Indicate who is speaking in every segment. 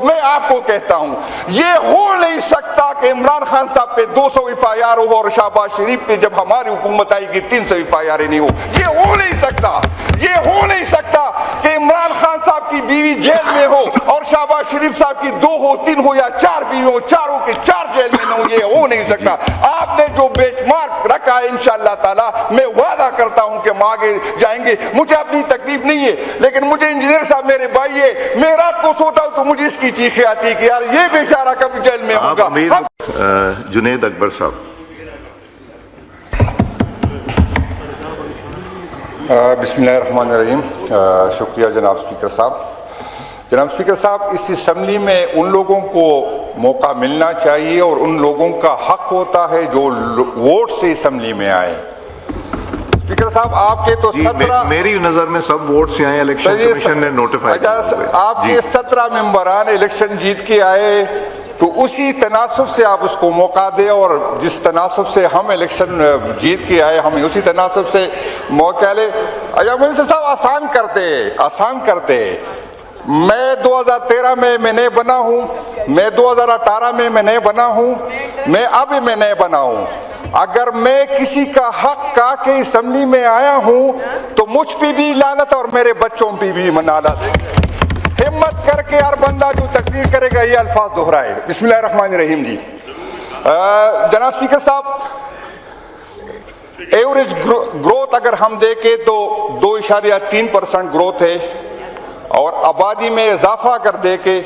Speaker 1: میں آپ کو کہتا ہوں یہ ہو نہیں سکتا کہ عمران خان صاحب پہ 200 FIR ہو اور شہباز شریف پہ جب ہماری حکومت آئی کہ 300 FIR نہیں ہو. یہ ہو نہیں سکتا. یہ ہو نہیں سکتا کہ عمران خان صاحب کی بیوی جیل میں ہو اور شہباز شریف صاحب کی 2 ہو 3 ہو یا 4 بیوی ہو, چاروں کے 4 جیل میں نہ ہو. یہ ہو نہیں سکتا. آپ نے جو بیچ مارک رکھا ہے انشاءاللہ تعالی میں وعدہ کرتا ہوں کہ ہم آگے جائیں گے. مجھے اپنی تکلیف نہیں ہے لیکن مجھے انجینئر صاحب میرے بھائی ہے, میں رات کو سوتا ہوں تو مجھے اس کی چیخیں آتی ہے کہ یار یہ بیچارہ کب جیل میں ہوگا.
Speaker 2: جنید اکبر صاحب.
Speaker 1: بسم اللہ الرحمن الرحیم. شکریہ جناب اسپیکر صاحب. جناب اسپیکر صاحب, اس اسمبلی میں ان لوگوں کو موقع ملنا چاہیے اور ان لوگوں کا حق ہوتا ہے جو ووٹ سے اسمبلی میں آئے. اسپیکر صاحب آپ کے تو 17
Speaker 2: میری نظر میں سب ووٹ سے آئے, الیکشن کمیشن نے نوٹیفائی کیا.
Speaker 1: آپ کے 17 ممبران الیکشن جیت کے آئے تو اسی تناسب سے آپ اس کو موقع دیں, اور جس تناسب سے ہم الیکشن جیت کے آئے ہمیں اسی تناسب سے موقع لے. منسٹر صاحب آسان کرتے. میں 2013 میں نئے بنا ہوں, میں 2018 میں نئے بنا ہوں, میں اب میں نئے بنا ہوں. اگر میں کسی کا حق کا کے اسمبلی میں آیا ہوں تو مجھ پہ بھی لعنت اور میرے بچوں پہ بھی لعنت. ہمت کر کے ہر بندہ جو تقریر کرے گا یہ الفاظ دہرائے. بسم اللہ الرحمن الرحیم. جی جناب اسپیکر صاحب, ایوریج گروتھ اگر ہم دیکھیں تو 2.3% گروتھ ہے, اور آبادی میں اضافہ اگر دیکھیں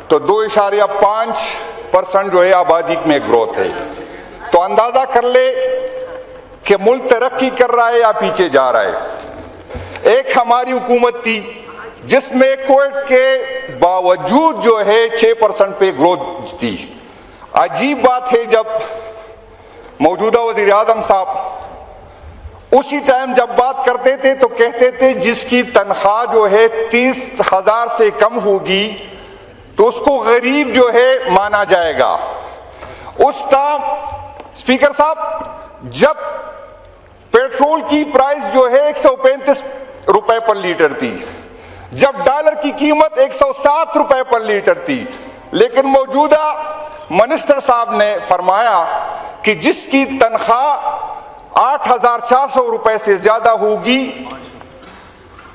Speaker 1: تو 2.5% جو ہے آبادی میں گروتھ ہے. تو اندازہ کر لے کہ ملک ترقی کر رہا ہے یا پیچھے جا رہا ہے. ایک ہماری حکومت تھی جس میں کووڈ کے باوجود جو ہے 6% پہ گروتھ تھی. عجیب بات ہے جب موجودہ وزیر اعظم صاحب اسی ٹائم جب بات کرتے تھے تو کہتے تھے جس کی تنخواہ جو ہے 30,000 سے کم ہوگی تو اس کو غریب جو ہے مانا جائے گا. اس ٹائم اسپیکر صاحب جب پیٹرول کی پرائس جو ہے 135 روپے پر لیٹر تھی, جب ڈالر کی قیمت 107 روپے پر لیٹر تھی, لیکن موجودہ منسٹر صاحب نے فرمایا کہ جس کی تنخواہ 8,400 روپے سے زیادہ ہوگی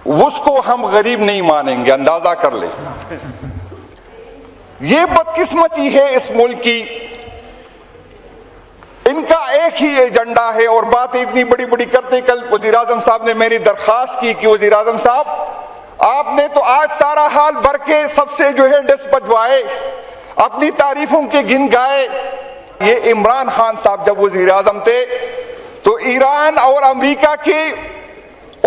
Speaker 1: اس کو ہم غریب نہیں مانیں گے. اندازہ کر لیں. یہ بدقسمتی ہے اس ملک کی. ان کا ایک ہی ایجنڈا ہے اور باتیں اتنی بڑی بڑی کرتے. کل وزیر اعظم صاحب نے میری درخواست کی کہ وزیر اعظم صاحب آپ نے تو آج سارا حال بھر کے سب سے جو ہے ڈس بجوائے, اپنی تعریفوں کے گن گائے. یہ عمران خان صاحب جب وزیر اعظم تھے تو ایران اور امریکہ کی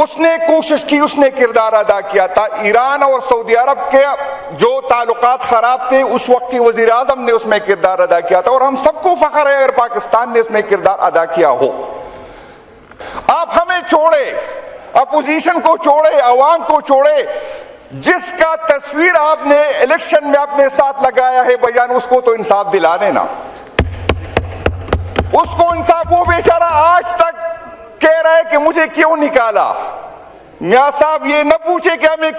Speaker 1: اس نے کوشش کی, اس نے کردار ادا کیا تھا. ایران اور سعودی عرب کے جو تعلقات خراب تھے اس وقت کے وزیر اعظم نے اس میں کردار ادا کیا تھا, اور ہم سب کو فخر ہے اگر پاکستان نے اس میں کردار ادا کیا ہو. آپ ہمیں چھوڑے, اپوزیشن کو چھوڑے, عوام کو چھوڑے. جس کا تصویر آپ نے الیکشن میں اپنے ساتھ لگایا ہے بیان, اس کو تو انصاف دلا دینا. اس کو انصاف. وہ بیچارہ آج تک کہہ رہا ہے کہ مجھے کیوں نکالا. میاں صاحب یہ نہ پوچھے کہ ہمیں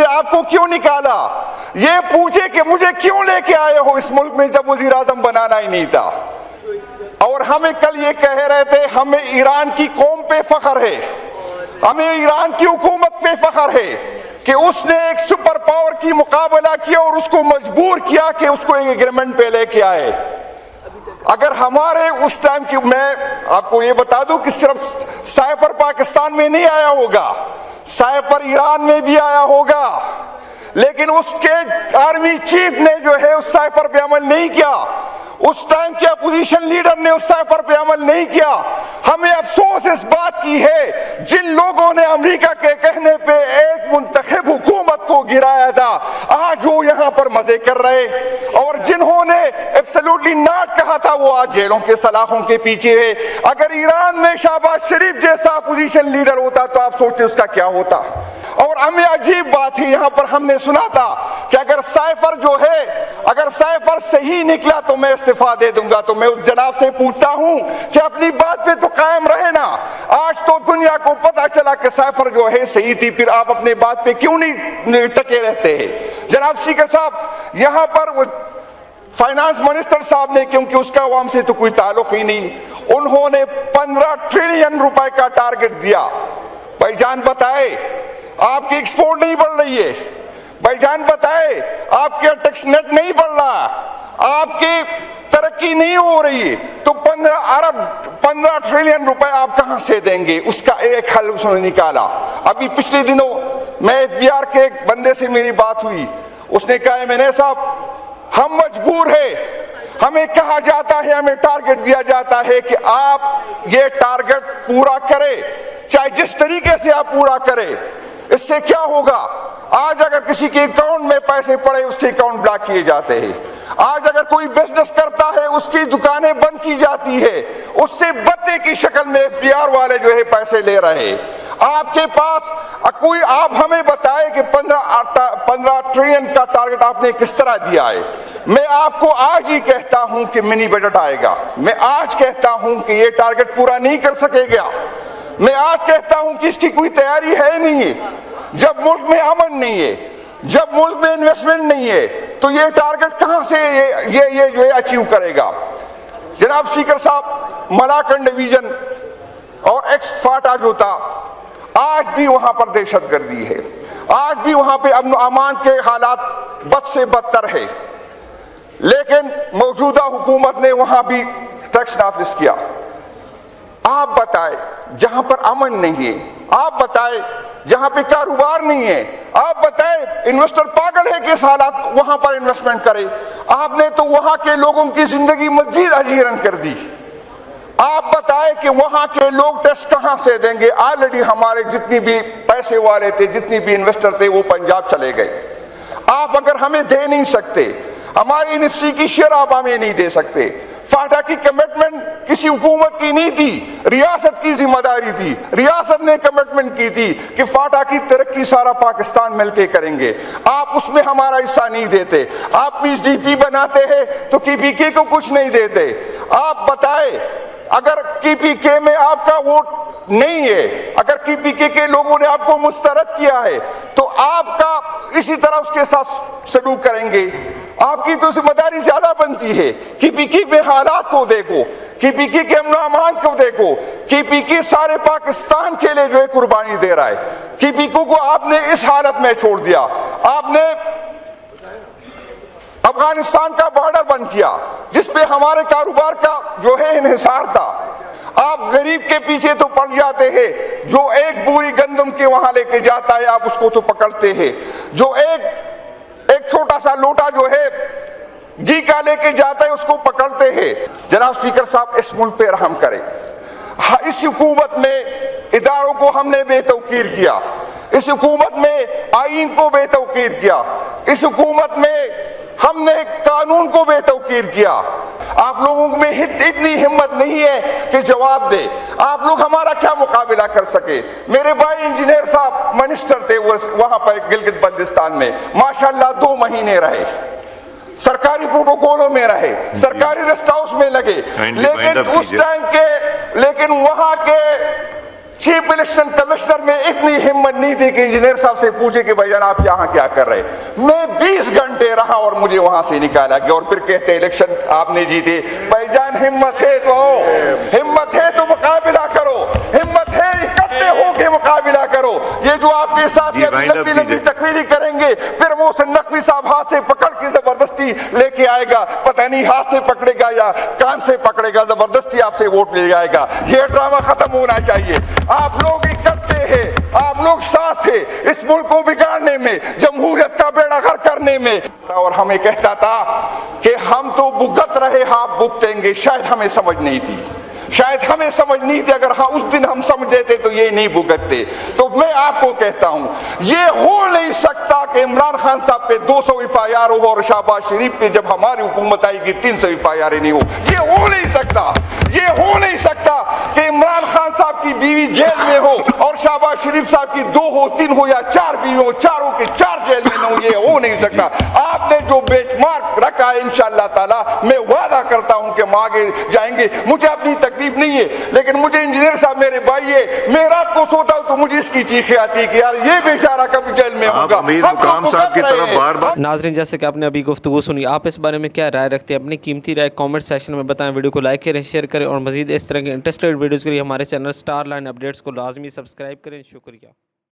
Speaker 1: آپ کو کیوں نکالا, یہ پوچھے کہ مجھے کیوں لے کے آئے ہو اس ملک میں جب وزیر اعظم بنانا ہی نہیں تھا. اور ہمیں کل یہ کہہ رہے تھے ہمیں ایران کی قوم پہ فخر ہے, ہمیں ایران کی حکومت پہ فخر ہے کہ اس نے ایک سپر پاور کی مقابلہ کیا اور اس کو مجبور کیا کہ اس کو ایک ایگریمنٹ پہ لے کے آئے. اگر ہمارے اس ٹائم کی, میں آپ کو یہ بتا دوں کہ صرف سائپر پاکستان میں نہیں آیا ہوگا, سائپر ایران میں بھی آیا ہوگا, لیکن اس کے آرمی چیف نے جو ہے اس سائپر پہ عمل نہیں کیا. اس ٹائم کے اپوزیشن لیڈر نے اس سائپر پہ عمل نہیں کیا. ہمیں افسوس اس بات کی ہے جن لوگوں نے امریکہ کے کہنے پہ ایک منتخب حکومت کو گرایا تھا آج وہ یہاں پر مزے کر رہے, اور جنہوں نے ایبسلیوٹلی ناٹ کہا تھا وہ آج جیلوں کے سلاخوں کے پیچھے ہے. اگر ایران میں شہباز شریف جیسا اپوزیشن لیڈر ہوتا تو آپ سوچتے اس کا کیا ہوتا. اور ہمیں عجیب بات ہے یہاں پر ہم نے سنا تھا کہ اگر سائفر جو ہے, اگر سائفر صحیح نکلا تو میں استعفیٰ دے دوں گا. تو میں اس جناب سے پوچھتا ہوں کہ اپنی بات پہ تو قائم رہے نا. آج تو دنیا کو پتا چلا کہ سائفر جو ہے صحیح تھی, پھر آپ اپنے بات پہ کیوں نہیں ٹکے رہتے ہیں؟ جناب اسپیکر صاحب، یہاں پر وہ فائنانس منسٹر صاحب نے، کیونکہ اس کا عوام سے تو کوئی تعلق ہی نہیں، انہوں نے 15 ٹریلین روپے کا ٹارگٹ دیا۔ بھائی جان بتائے آپ کی ایکسپورٹ نہیں بڑھ رہی ہے، بھائی جان بتائے آپ کا ٹیکس نیٹ نہیں بڑھ رہا، آپ کی ترقی نہیں ہو رہی، تو 15 ٹریلین روپے آپ کہاں سے دیں گے؟ اس کا ایک حل اس نے نکالا۔ ابھی پچھلے دنوں میں FBR کے ایک بندے سے میری بات ہوئی، اس نے کہا MNA صاحب ہم مجبور ہیں، ہمیں کہا جاتا ہے، ہمیں ٹارگٹ دیا جاتا ہے کہ آپ یہ ٹارگٹ پورا کرے، چاہے جس طریقے سے آپ پورا کرے۔ اس سے کیا ہوگا؟ آج اگر کسی کے اکاؤنٹ میں پیسے پڑے اس کے اکاؤنٹ بلاک کیے جاتے ہیں، آج اگر کوئی بزنس کرتا ہے اس کی دکانیں بند کی جاتی ہے، اس سے بدلے کی شکل میں FBR والے جو ہے پیسے لے رہے۔ آپ کے پاس کوئی، آپ ہمیں بتائے کہ 15 ٹریلین کا ٹارگٹ آپ نے کس طرح دیا ہے؟ میں آپ کو آج ہی کہتا ہوں کہ منی بجٹ آئے گا، میں آج کہتا ہوں کہ یہ ٹارگٹ پورا نہیں کر سکے گا، میں آج کہتا ہوں کہ اس کی کوئی تیاری ہے نہیں ہے۔ جب ملک میں امن نہیں ہے، جب ملک میں انویسٹمنٹ نہیں ہے، تو یہ ٹارگٹ کہاں سے یہ جو ہے اچیو کرے گا؟ جناب اسپیکر صاحب، ملاکنڈ ڈویژن اور ایکس فاٹا جو تھا، آج بھی وہاں پر دہشت گردی ہے، آج بھی وہاں پہ امن و امان کے حالات بد سے بدتر ہے، لیکن موجودہ حکومت نے وہاں بھی ٹیکس نافذ کیا۔ آپ بتائیں جہاں پر امن نہیں ہے، آپ بتائیں جہاں پہ کاروبار نہیں ہے، آپ بتائیں انویسٹر پاگل ہے کہ اس حالات وہاں پر انویسٹمنٹ کرے؟ آپ نے تو وہاں کے لوگوں کی زندگی مزید حیران کر دی۔ آپ بتائیں کہ وہاں کے لوگ ٹیکس کہاں سے دیں گے؟ آلریڈی ہمارے جتنی بھی پیسے والے تھے، جتنی بھی انویسٹر تھے، وہ پنجاب چلے گئے۔ آپ اگر ہمیں دے نہیں سکتے، ہماری NFC کی شیئر آپ ہمیں نہیں دے سکتے، فاٹا کی کمٹمنٹ کسی حکومت کی نہیں تھی، ریاست کی ذمہ داری تھی، ریاست نے کمٹمنٹ کی تھی کہ فاٹا کی ترقی سارا پاکستان مل کے کریں گے، آپ اس میں ہمارا حصہ نہیں دیتے۔ آپ PDP بناتے ہیں تو KPK کو کچھ نہیں دیتے۔ آپ بتائیں اگر KPK میں آپ کا ووٹ نہیں ہے، اگر KPK کے لوگوں نے آپ کو مسترد کیا ہے، تو آپ کا اسی طرح اس کے ساتھ سلوک کریں گے؟ آپ کی تو ذمہ داری زیادہ بنتی ہے۔ KPK میں حالات کو دیکھو، KPK کے امن و امان کو دیکھو، KPK سارے پاکستان کے لیے جو ہے قربانی دے رہا ہے۔ KPK کو آپ نے اس حالت میں چھوڑ دیا، آپ نے افغانستان کا بارڈر بند کیا جس پہ ہمارے کاروبار کا جو ہے انحصار تھا۔ آپ غریب کے پیچھے تو پڑ جاتے ہیں، جو ایک بوری گندم کے وہاں لے کے جاتا ہے آپ اس کو تو پکڑتے ہیں، جو ایک چھوٹا سا لوٹا جو ہے گھی کا لے کے جاتا ہے اس کو پکڑتے ہیں۔ جناب اسپیکر صاحب، اس ملک پہ رحم کریں۔ اس حکومت میں اداروں کو ہم نے بے توقیر کیا، اس حکومت میں آئین کو بے توقیر کیا، اس حکومت میں ہم نے قانون کو بے توقیر کیا۔ آپ لوگوں میں اتنی ہمت نہیں ہے کہ جواب دے، آپ لوگ ہمارا کیا مقابلہ کر سکے؟ میرے بھائی انجینئر صاحب منسٹر تھے وہاں پر گلگت بلتستان میں، ماشاءاللہ 2 مہینے رہے، سرکاری پروٹوکولوں میں رہے، سرکاری ریسٹ ہاؤس میں لگے، لیکن اس ٹائم لیکن وہاں کے چیف الیکشن کمشنر میں اتنی ہمت نہیں تھی کہ انجینئر صاحب سے پوچھے کہ بھائی جان آپ یہاں کیا کر رہے؟ میں 20 گھنٹے رہا اور مجھے وہاں سے نکالا گیا، اور پھر کہتے الیکشن آپ نے جیتے۔ بھائی جان ہمت ہے تو آؤ، ہمت ہے تو مقابلہ کرو، ہمت ہے اکٹھے ہو کے مقابلہ کرو۔ یہ جو آپ کے ساتھ لمبی لمبی تقریری کریں گے، پھر محسن نقوی صاحب ہاتھ سے پکڑ کے زبردستی لے کے آئے گا، پتہ نہیں ہاتھ سے پکڑے گا یا کان سے پکڑے گا، زبردستی آپ سے ووٹ لے جائے گا۔ یہ ڈرامہ ختم ہونا چاہیے۔ آپ لوگ اکٹھے ہیں، آپ لوگ ساتھ ہیں اس ملک کو بگاڑنے میں، جمہوریت کا بیڑا غرق کرنے میں۔ اور ہمیں کہتا تھا کہ ہم تو بھگت رہے، آپ بھگتیں گے، شاید ہمیں سمجھ نہیں تھی، شاید ہمیں سمجھ نہیں تھی، اگر اس دن ہم سمجھ لیتے تو یہ نہیں بھگتتے۔ تو میں آپ کو کہتا ہوں یہ ہو نہیں سکتا کہ عمران خان صاحب پہ 200 FIR ہو اور شہباز شریف پہ جب ہماری حکومت آئے گی 300 FIR نہیں ہو، یہ ہو نہیں سکتا، یہ ہو نہیں سکتا کہ عمران خان صاحب کی بیوی جیل میں ہو اور شہباز شریف صاحب کی 2 ہو 3 ہو یا 4 بیوی ہو، چاروں کے 4 جیل میں نہ ہو، یہ ہو نہیں سکتا۔ آپ نے جو بینچ مارک رکھا ہے انشاءاللہ تعالی میں وعدہ کرتا ہوں کہ ہم آگے جائیں گے۔ مجھے اپنی تکلیف نہیں ہے, لیکن مجھے انجینئر صاحب میرے بھائی ہے, میں رات کو سوتا ہوں تو مجھے اس کی چیخیں آتی ہے کہ یار یہ بیچارہ کب جیل میں
Speaker 2: آپ
Speaker 1: ہوگا.
Speaker 2: امیر مقام صاحب کی طرف بار بار.
Speaker 3: ناظرین جیسے کہ آپ نے ابھی گفتگو سنی, آپ اس بارے میں کیا رائے رکھتے ہیں؟ اپنی قیمتی رائے کامنٹ سیکشن میں بتائیں. ویڈیو کو لائک کریں, شیئر کریں, اور مزید اس طرح کے انٹرسٹڈ ویڈیوز کے لیے ہمارے چینل اسٹار لائن اپڈیٹس کو لازمی سبسکرائب کریں. شکریہ.